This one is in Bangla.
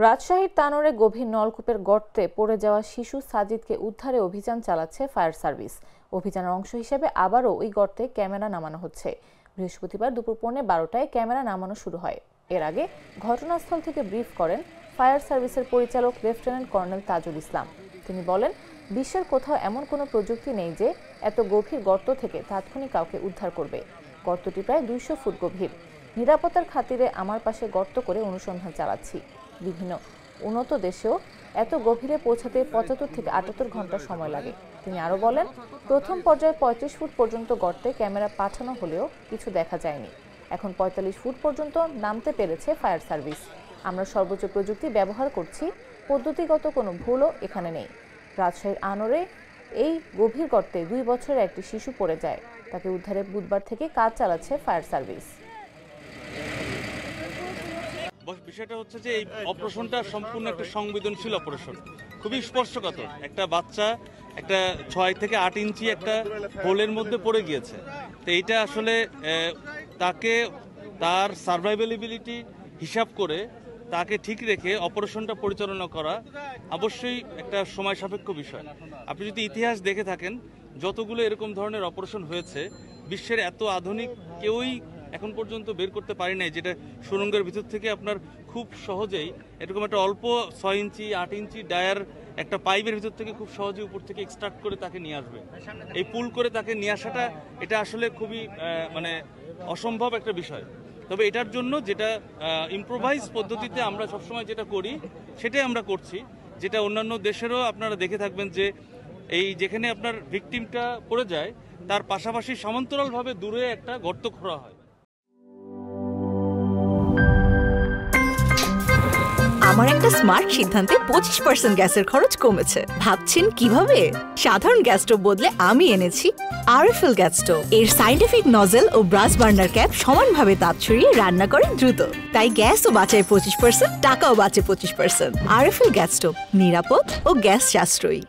রাজশাহীর তানোরে গভীর নলকূপের গর্তে পড়ে যাওয়া শিশু সাজিদকে উদ্ধারে অভিযান চালাচ্ছে ফায়ার সার্ভিস। অভিযানের অংশ হিসেবে আবারও ওই গর্তে ক্যামেরা নামানো হচ্ছে। বৃহস্পতিবার দুপুর 12:15টায় ক্যামেরা নামানো শুরু হয়। এর আগে ঘটনাস্থল থেকে ব্রিফ করেন ফায়ার সার্ভিসের পরিচালক লেফটেন্যান্ট কর্নেল তাজুল ইসলাম। তিনি বলেন, বিশ্বের কোথাও এমন কোনো প্রযুক্তি নেই যে এত গভীর গর্ত থেকে তাৎক্ষণিক কাউকে উদ্ধার করবে। গর্তটি প্রায় 200 ফুট গভীর। নিরাপত্তার খাতিরে আমার পাশে গর্ত করে অনুসন্ধান চালাচ্ছি। বিভিন্ন উন্নত দেশেও এত গভীরে পৌঁছাতে 75 থেকে 78 ঘন্টা সময় লাগে। তিনি আরও বলেন, প্রথম পর্যায়ে 35 ফুট পর্যন্ত গর্তে ক্যামেরা পাঠানো হলেও কিছু দেখা যায়নি। এখন 45 ফুট পর্যন্ত নামতে পেরেছে ফায়ার সার্ভিস। আমরা সর্বোচ্চ প্রযুক্তি ব্যবহার করছি, পদ্ধতিগত কোনো ভুলও এখানে নেই। রাজশাহীর আনোরে এই গভীর গর্তে 2 বছরের একটি শিশু পড়ে যায়। তাকে উদ্ধারে বুধবার থেকে কাজ চালাচ্ছে ফায়ার সার্ভিস। বিষয়টা হচ্ছে যে এই অপারেশনটা সম্পূর্ণ একটা সংবেদনশীল অপারেশন, খুবই স্পর্শকাতর। একটা বাচ্চা একটা 6 থেকে 8 ইঞ্চি একটা হোলের মধ্যে পড়ে গিয়েছে। তো এইটা আসলে তাকে তার সার্ভাইভেবিলিটি হিসাব করে তাকে ঠিক রেখে অপারেশনটা পরিচালনা করা অবশ্যই একটা সময় সাপেক্ষ বিষয়। আপনি যদি ইতিহাস দেখে থাকেন, যতগুলো এরকম ধরনের অপারেশন হয়েছে, বিশ্বের এত আধুনিক কেউই এখন পর্যন্ত বের করতে পারি নাই, যেটা সুড়ঙ্গের ভিতর থেকে আপনার খুব সহজেই এরকম একটা অল্প 6 ইঞ্চি 8 ইঞ্চি ডায়ার একটা পাইপের ভিতর থেকে খুব সহজে উপর থেকে এক্সট্রাক্ট করে তাকে নিয়ে আসবে। এই পুল করে তাকে নিয়ে আসাটা এটা আসলে খুবই মানে অসম্ভব একটা বিষয়। তবে এটার জন্য যেটা ইম্প্রোভাইজ পদ্ধতিতে আমরা সবসময় যেটা করি সেটাই আমরা করছি, যেটা অন্যান্য দেশেরও আপনারা দেখে থাকবেন যে এই যেখানে আপনার ভিকটিমটা পড়ে যায় তার পাশাপাশি সমান্তরালভাবে দূরে একটা গর্ত খোঁড়া হয়। আমার একটা স্মার্ট সিদ্ধান্তে 25% গ্যাসের খরচ কমেছে। ভাবছেন কিভাবে? সাধারণ গ্যাস স্টোভ বদলে আমি এনেছি আরএফএল গ্যাস স্টোভ। এর সাইন্টিফিক নজল ও ব্রাস বার্নার ক্যাপ সমানভাবে তাপ ছড়িয়ে রান্না করে দ্রুত। তাই গ্যাসও বাঁচায় 25%, টাকাও বাঁচে 25%। আরএফএল গ্যাস স্টোভ নিরাপদ ও গ্যাস সাশ্রয়ী।